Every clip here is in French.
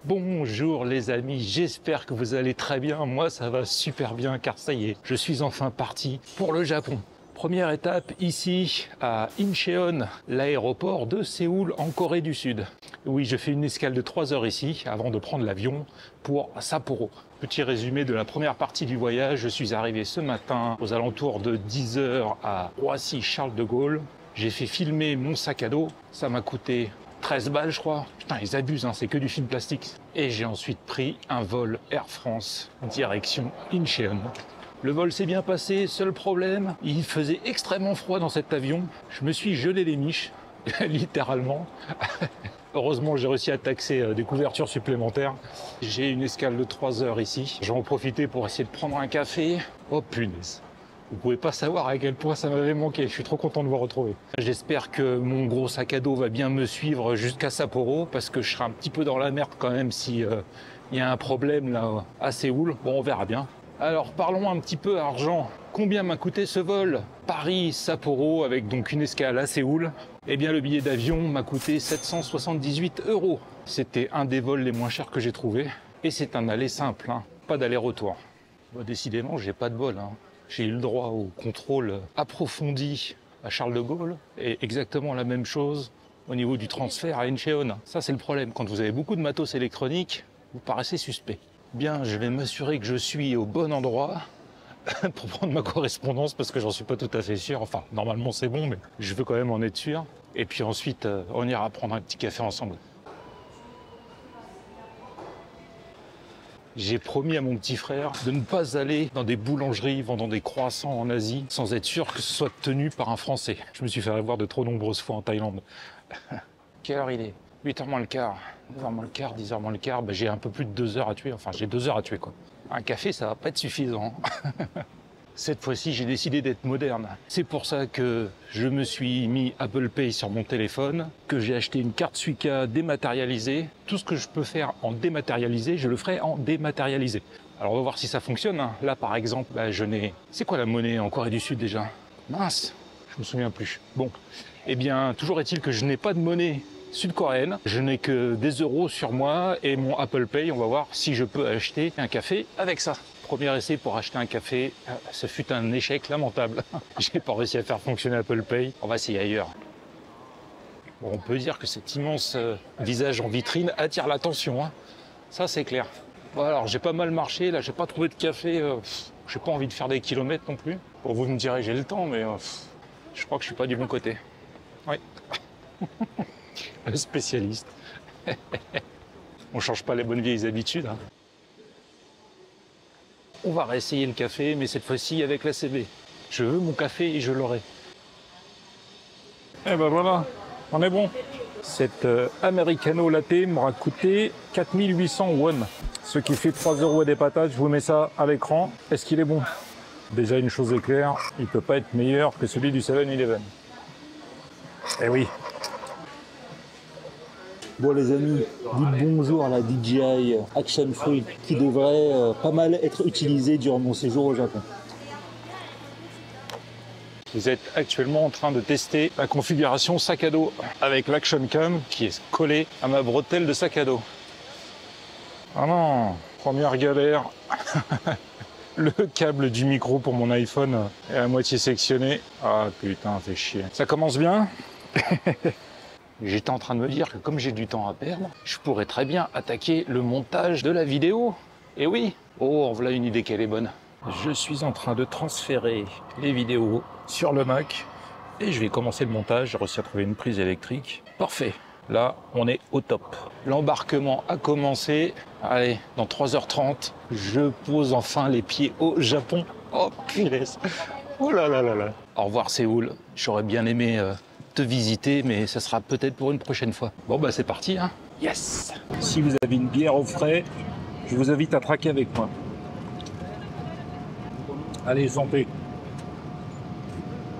Bonjour les amis, j'espère que vous allez très bien. Moi ça va super bien car ça y est, je suis enfin parti pour le Japon. Première étape ici à Incheon, l'aéroport de Séoul en Corée du Sud. Oui, je fais une escale de 3 heures ici avant de prendre l'avion pour Sapporo. Petit résumé de la première partie du voyage, je suis arrivé ce matin aux alentours de 10 heures à Roissy-Charles de Gaulle. J'ai fait filmer mon sac à dos, ça m'a coûté 13 balles je crois. Putain ils abusent, hein, c'est que du film plastique. Et j'ai ensuite pris un vol Air France direction Incheon. Le vol s'est bien passé, seul problème, il faisait extrêmement froid dans cet avion. Je me suis gelé les miches, littéralement. Heureusement j'ai réussi à taxer des couvertures supplémentaires. J'ai une escale de 3 heures ici. J'en ai profité pour essayer de prendre un café. Oh punaise. Vous pouvez pas savoir à quel point ça m'avait manqué. Je suis trop content de vous retrouver. J'espère que mon gros sac à dos va bien me suivre jusqu'à Sapporo parce que je serai un petit peu dans la merde quand même si y a un problème là à Séoul. Bon, on verra bien. Alors parlons un petit peu argent. Combien m'a coûté ce vol Paris-Sapporo avec donc une escale à Séoul? Eh bien le billet d'avion m'a coûté 778 €. C'était un des vols les moins chers que j'ai trouvé. Et c'est un aller simple, hein, pas d'aller-retour. Bon, décidément, j'ai pas de bol, hein. J'ai eu le droit au contrôle approfondi à Charles de Gaulle et exactement la même chose au niveau du transfert à Incheon. Ça c'est le problème, quand vous avez beaucoup de matos électronique, vous paraissez suspect. Bien, je vais m'assurer que je suis au bon endroit pour prendre ma correspondance parce que j'en suis pas tout à fait sûr. Enfin, normalement c'est bon, mais je veux quand même en être sûr. Et puis ensuite, on ira prendre un petit café ensemble. J'ai promis à mon petit frère de ne pas aller dans des boulangeries vendant des croissants en Asie sans être sûr que ce soit tenu par un Français. Je me suis fait avoir de trop nombreuses fois en Thaïlande. Quelle heure il est? 8h moins le quart, 9h moins le quart, 10h moins le quart. Ben, j'ai un peu plus de 2 heures à tuer. Enfin, j'ai 2 heures à tuer, quoi. Un café, ça va pas être suffisant. Cette fois-ci, j'ai décidé d'être moderne. C'est pour ça que je me suis mis Apple Pay sur mon téléphone, que j'ai acheté une carte Suica dématérialisée. Tout ce que je peux faire en dématérialisé, je le ferai en dématérialisé. Alors on va voir si ça fonctionne, hein. Là par exemple, bah, je n'ai... C'est quoi la monnaie en Corée du Sud déjà? Mince, je me souviens plus. Bon, eh bien, toujours est-il que je n'ai pas de monnaie sud-coréenne. Je n'ai que des euros sur moi et mon Apple Pay. On va voir si je peux acheter un café avec ça. Premier essai pour acheter un café, ce fut un échec lamentable. J'ai pas réussi à faire fonctionner Apple Pay. On va essayer ailleurs. Bon, on peut dire que cet immense visage en vitrine attire l'attention, hein. Ça c'est clair. Bon, alors j'ai pas mal marché, là j'ai pas trouvé de café. J'ai pas envie de faire des kilomètres non plus. Bon, vous me direz j'ai le temps, mais je crois que je suis pas du bon côté. Oui. Le spécialiste. On change pas les bonnes vieilles habitudes, hein. On va réessayer le café, mais cette fois-ci avec la CB. Je veux mon café et je l'aurai. Et ben voilà, on est bon. Cette Americano Latte m'aura coûté 4800 won, ce qui fait 3 € et des patates. Je vous mets ça à l'écran. Est-ce qu'il est bon? Déjà, une chose est claire, il ne peut pas être meilleur que celui du 7-Eleven. Eh oui. Bon les amis, dites bonjour à la DJI Action Fruit qui devrait pas mal être utilisée durant mon séjour au Japon. Vous êtes actuellement en train de tester la configuration sac à dos avec l'Action Cam qui est collé à ma bretelle de sac à dos. Ah non, première galère. Le câble du micro pour mon iPhone est à moitié sectionné. Ah putain, fait chier. Ça commence bien. J'étais en train de me dire que comme j'ai du temps à perdre, je pourrais très bien attaquer le montage de la vidéo. Et oui, oh, voilà une idée qu'elle est bonne. Je suis en train de transférer les vidéos sur le Mac et je vais commencer le montage. J'ai réussi à trouver une prise électrique. Parfait. Là, on est au top. L'embarquement a commencé. Allez, dans 3h30, je pose enfin les pieds au Japon. Oh, punaise. Oh là là là là. Au revoir Séoul. J'aurais bien aimé te visiter, mais ça sera peut-être pour une prochaine fois. Bon, bah c'est parti, hein. Yes. Si vous avez une bière au frais, je vous invite à traquer avec moi. Allez, santé.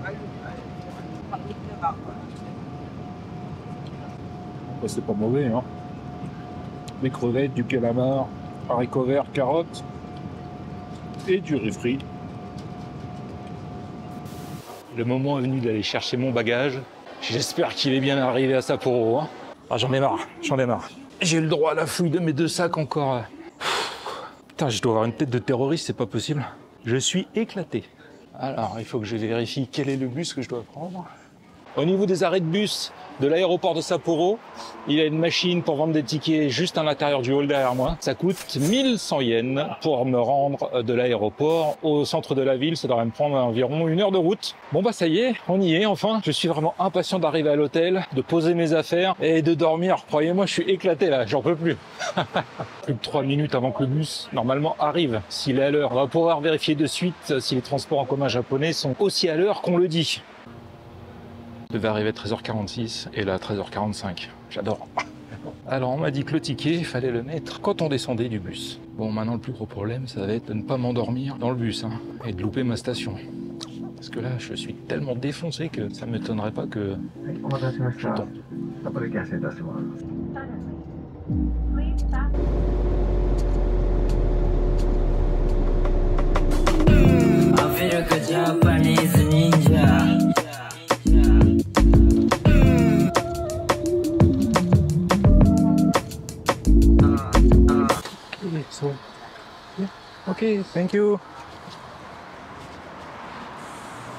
Bah, c'est pas mauvais, hein. Des crevettes, du calamar, haricots verts, carottes et du riz frit. Le moment est venu d'aller chercher mon bagage. J'espère qu'il est bien arrivé à Sapporo, hein. Ah, j'en ai marre, j'en ai marre. J'ai eu le droit à la fouille de mes 2 sacs encore. Putain, je dois avoir une tête de terroriste, c'est pas possible. Je suis éclaté. Alors, il faut que je vérifie quel est le bus que je dois prendre. Au niveau des arrêts de bus de l'aéroport de Sapporo, il y a une machine pour vendre des tickets juste à l'intérieur du hall derrière moi. Ça coûte 1100 yens pour me rendre de l'aéroport au centre de la ville. Ça devrait me prendre environ 1 heure de route. Bon bah ça y est, on y est enfin. Je suis vraiment impatient d'arriver à l'hôtel, de poser mes affaires et de dormir. Croyez-moi, je suis éclaté là, j'en peux plus. Plus de 3 minutes avant que le bus, normalement, arrive. S'il est à l'heure, on va pouvoir vérifier de suite si les transports en commun japonais sont aussi à l'heure qu'on le dit. Je devais arriver à 13h46 et là à 13h45. J'adore. Alors on m'a dit que le ticket, il fallait le mettre quand on descendait du bus. Bon, maintenant le plus gros problème, ça va être de ne pas m'endormir dans le bus et de louper ma station. Parce que là, je suis tellement défoncé que ça ne m'étonnerait pas que je tombe. So, yeah. Ok, thank you.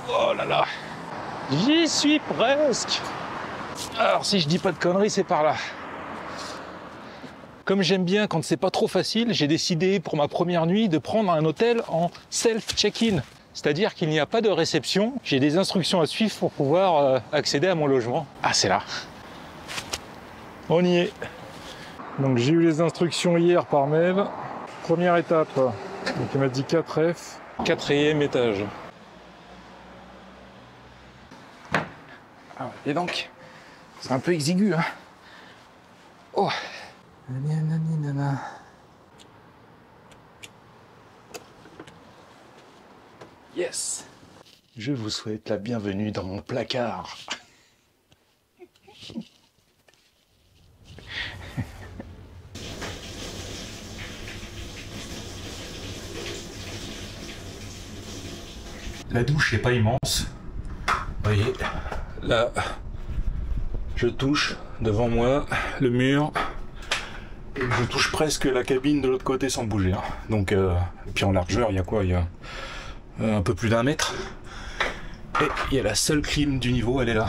Oh là là, j'y suis presque. Alors si je dis pas de conneries, c'est par là. Comme j'aime bien quand c'est pas trop facile, j'ai décidé pour ma première nuit de prendre un hôtel en self-check-in. C'est-à-dire qu'il n'y a pas de réception, j'ai des instructions à suivre pour pouvoir accéder à mon logement. Ah, c'est là. On y est. Donc j'ai eu les instructions hier par mail. Première étape, donc il m'a dit 4F, 4e étage. Ah, et donc, c'est un peu exigu, hein. Oh. Yes. Je vous souhaite la bienvenue dans mon placard. La douche n'est pas immense. Vous voyez, là, je touche devant moi le mur. Et je touche presque la cabine de l'autre côté sans bouger. Hein. Donc, et puis en largeur, il y a quoi? Il y a un peu plus d'1 mètre. Et il y a la seule clim du niveau, elle est là.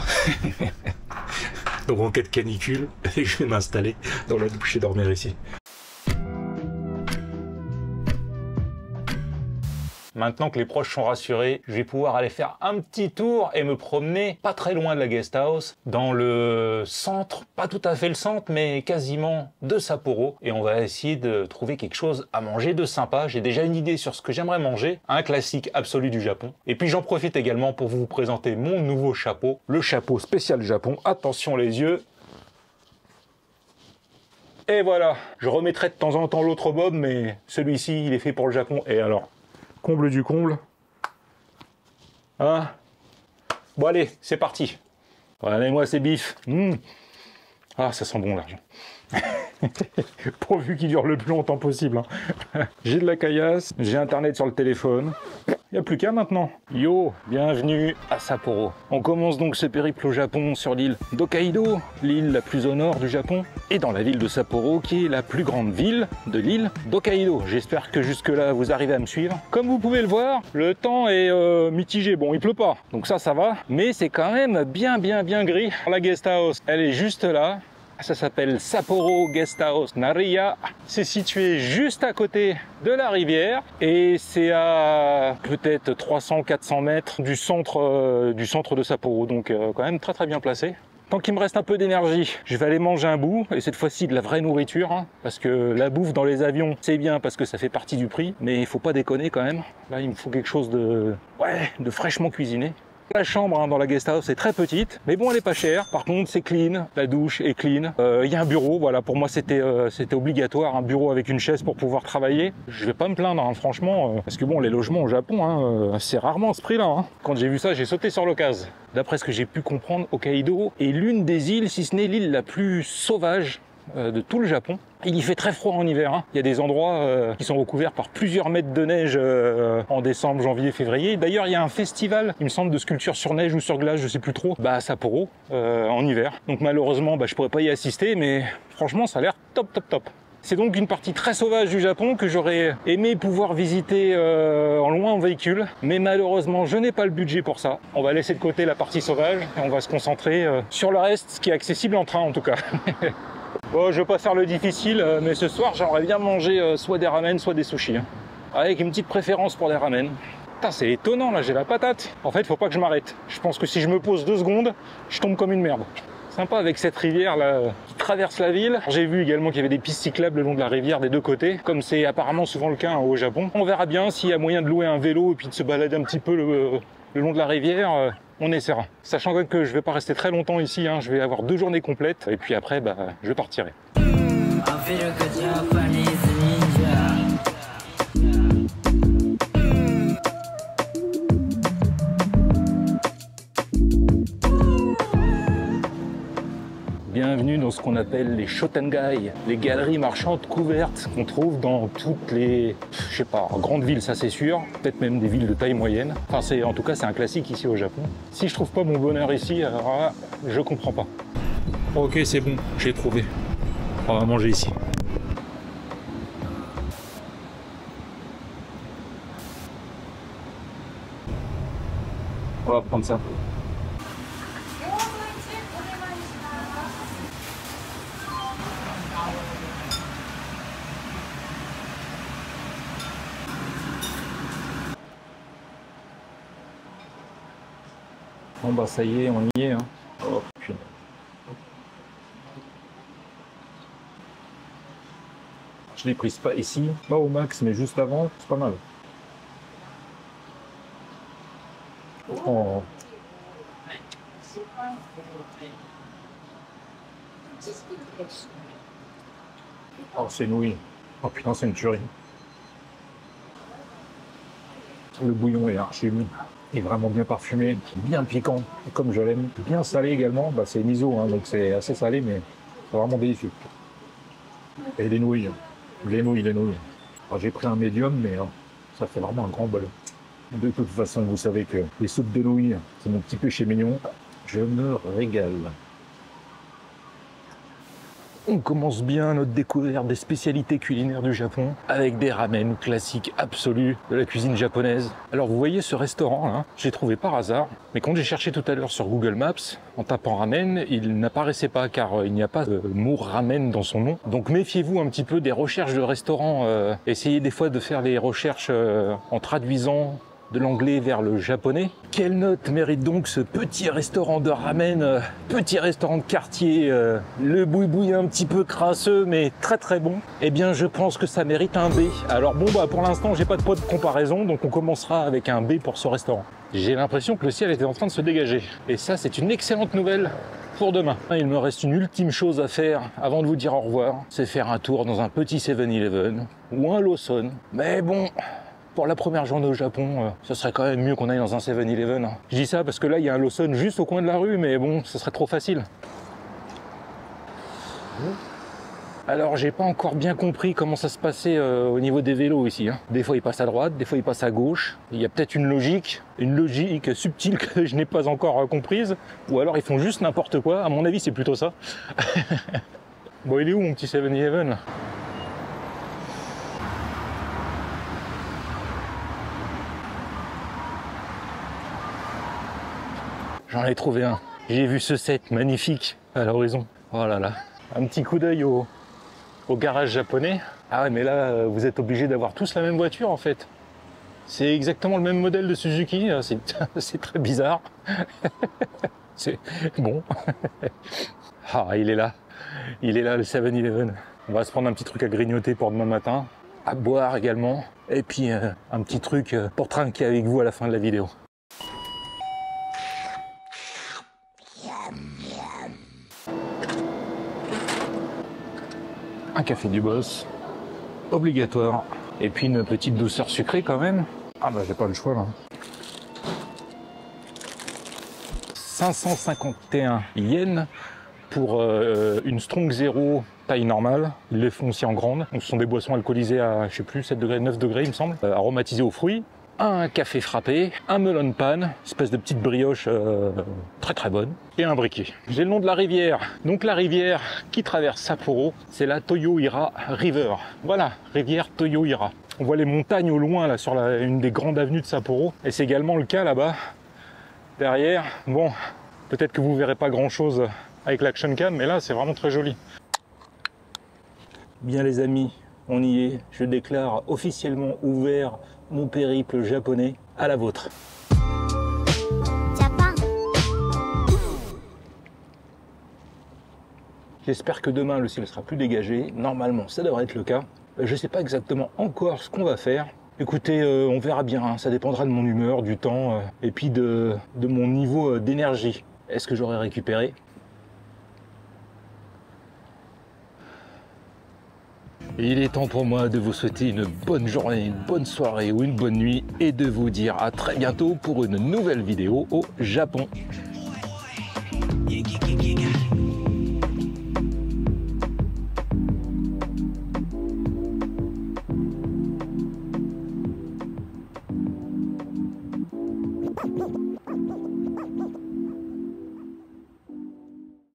Donc en cas de canicule, je vais m'installer dans la douche et dormir ici. Maintenant que les proches sont rassurés, je vais pouvoir aller faire un petit tour et me promener pas très loin de la guest house, dans le centre, pas tout à fait le centre, mais quasiment de Sapporo. Et on va essayer de trouver quelque chose à manger de sympa. J'ai déjà une idée sur ce que j'aimerais manger, un classique absolu du Japon. Et puis j'en profite également pour vous présenter mon nouveau chapeau, le chapeau spécial Japon. Attention les yeux. Et voilà, je remettrai de temps en temps l'autre bob, mais celui-ci, il est fait pour le Japon. Et alors, comble du comble. Hein? Bon allez, c'est parti. Regardez-moi ces bifs. Ah, ça sent bon l'argent. Pourvu qu'il dure le plus longtemps possible. Hein. J'ai de la caillasse, j'ai internet sur le téléphone. Il n'y a plus qu'à maintenant. Yo, bienvenue à Sapporo. On commence donc ce périple au Japon sur l'île d'Hokkaido, l'île la plus au nord du Japon, et dans la ville de Sapporo, qui est la plus grande ville de l'île d'Hokkaido. J'espère que jusque-là, vous arrivez à me suivre. Comme vous pouvez le voir, le temps est mitigé. Bon, il pleut pas, donc ça va. Mais c'est quand même bien gris. La guest house, elle est juste là. Ça s'appelle Sapporo Guest House Nariya. C'est situé juste à côté de la rivière et c'est à peut-être 300-400 mètres du centre de Sapporo. Donc quand même très bien placé. Tant qu'il me reste un peu d'énergie, je vais aller manger un bout, et cette fois-ci de la vraie nourriture, hein, parce que la bouffe dans les avions, c'est bien parce que ça fait partie du prix, mais il faut pas déconner quand même. Là, il me faut quelque chose de fraîchement cuisiné. La chambre dans la guest house est très petite, mais bon, elle est pas chère. Par contre, c'est clean, la douche est clean. Il y a un bureau, voilà, pour moi c'était obligatoire, un bureau avec une chaise pour pouvoir travailler. Je vais pas me plaindre, hein, franchement, parce que bon, les logements au Japon, hein, c'est rarement à ce prix-là. Hein. Quand j'ai vu ça, j'ai sauté sur l'occasion. D'après ce que j'ai pu comprendre, Hokkaido est l'une des îles, si ce n'est l'île la plus sauvage de tout le Japon. Il y fait très froid en hiver, hein. Il y a des endroits qui sont recouverts par plusieurs mètres de neige en décembre, janvier, février. D'ailleurs, il y a un festival, il me semble, de sculpture sur neige ou sur glace, je sais plus trop, à Sapporo, en hiver. Donc malheureusement, je pourrais pas y assister, mais franchement, ça a l'air top, top, top. C'est donc une partie très sauvage du Japon que j'aurais aimé pouvoir visiter en loin en véhicule, mais malheureusement je n'ai pas le budget pour ça. On va laisser de côté la partie sauvage et on va se concentrer sur le reste, ce qui est accessible en train en tout cas. Bon, je vais pas faire le difficile, mais ce soir j'aimerais bien manger soit des ramen, soit des sushis, hein. Avec une petite préférence pour les ramen. Putain, c'est étonnant là, j'ai la patate. En fait, faut pas que je m'arrête. Je pense que si je me pose 2 secondes, je tombe comme une merde. Sympa avec cette rivière là qui traverse la ville. J'ai vu également qu'il y avait des pistes cyclables le long de la rivière des deux côtés, comme c'est apparemment souvent le cas au Japon. On verra bien s'il y a moyen de louer un vélo et puis de se balader un petit peu le long de la rivière. On essaiera. Sachant que je vais pas rester très longtemps ici, hein. Je vais avoir 2 journées complètes et puis après je partirai. Bienvenue dans ce qu'on appelle les Shotengai, les galeries marchandes couvertes qu'on trouve dans toutes les, je sais pas, grandes villes, ça c'est sûr, peut-être même des villes de taille moyenne. Enfin, en tout cas, c'est un classique ici au Japon. Si je trouve pas mon bonheur ici, alors là, je comprends pas. Ok, c'est bon, j'ai trouvé. On va manger ici. On va prendre ça. Bon ça y est, on y est, hein. Oh, putain. Je l'ai prise pas ici, pas au max, mais juste avant, c'est pas mal. Oh. Oh, c'est nouilles. Oh putain, c'est une tuerie. Le bouillon est archi bon. Il est vraiment bien parfumé, bien piquant, comme je l'aime. Bien salé également, c'est miso, hein, donc c'est assez salé, mais c'est vraiment délicieux. Et les nouilles, les nouilles. J'ai pris un médium, mais ça fait vraiment un grand bol. De toute façon, vous savez que les soupes de nouilles, c'est mon petit péché mignon. Je me régale. On commence bien notre découverte des spécialités culinaires du Japon avec des ramen classiques absolus de la cuisine japonaise. Alors vous voyez ce restaurant là, j'ai trouvé par hasard, mais quand j'ai cherché tout à l'heure sur Google Maps, en tapant ramen, il n'apparaissait pas car il n'y a pas de mot ramen dans son nom. Donc méfiez-vous un petit peu des recherches de restaurants, essayez des fois de faire les recherches en traduisant de l'anglais vers le japonais. Quelle note mérite donc ce petit restaurant de ramen, petit restaurant de quartier, le boui-boui un petit peu crasseux mais très très bon? Eh bien je pense que ça mérite un B. Alors bon pour l'instant j'ai pas de poids de comparaison, donc on commencera avec un B pour ce restaurant. J'ai l'impression que le ciel était en train de se dégager. Et ça c'est une excellente nouvelle pour demain. Il me reste une ultime chose à faire avant de vous dire au revoir, c'est faire un tour dans un petit 7-Eleven ou un Lawson. Mais bon, pour la première journée au Japon, ce serait quand même mieux qu'on aille dans un 7-Eleven. Hein. Je dis ça parce que là, il y a un Lawson juste au coin de la rue, mais bon, ce serait trop facile. Alors, j'ai pas encore bien compris comment ça se passait au niveau des vélos ici. Hein. Des fois, ils passent à droite, des fois, ils passent à gauche. Il y a peut-être une logique subtile que je n'ai pas encore comprise. Ou alors, ils font juste n'importe quoi. À mon avis, c'est plutôt ça. Bon, il est où, mon petit 7-Eleven ? J'en ai trouvé un. J'ai vu ce set magnifique à l'horizon. Oh là là. Un petit coup d'œil au garage japonais. Ah ouais, mais là, vous êtes obligés d'avoir tous la même voiture en fait. C'est exactement le même modèle de Suzuki. C'est très bizarre. C'est bon. Ah, il est là. Il est là, le 7-Eleven. On va se prendre un petit truc à grignoter pour demain matin. À boire également. Et puis un petit truc pour trinquer avec vous à la fin de la vidéo. Un café du boss, obligatoire. Et puis une petite douceur sucrée quand même. Ah j'ai pas le choix là. 551 yens pour une Strong Zero taille normale. Ils les font aussi en grande. Donc, ce sont des boissons alcoolisées à, je sais plus, 7 degrés, 9 degrés, il me semble, aromatisées aux fruits. Un café frappé, un melon pan, espèce de petite brioche très très bonne, et un briquet. J'ai le nom de la rivière. Donc la rivière qui traverse Sapporo, c'est la Toyohira River. Voilà, rivière Toyohira. On voit les montagnes au loin là sur une des grandes avenues de Sapporo, et c'est également le cas là-bas, derrière. Bon, peut-être que vous verrez pas grand-chose avec l'action cam, mais là c'est vraiment très joli. Bien les amis, on y est. Je déclare officiellement ouvert mon périple japonais, à la vôtre. Japan. J'espère que demain le ciel sera plus dégagé. Normalement, ça devrait être le cas. Je ne sais pas exactement encore ce qu'on va faire. Écoutez, on verra bien. Hein. Ça dépendra de mon humeur, du temps et puis de mon niveau d'énergie. Est-ce que j'aurai récupéré ? Et il est temps pour moi de vous souhaiter une bonne journée, une bonne soirée ou une bonne nuit et de vous dire à très bientôt pour une nouvelle vidéo au Japon.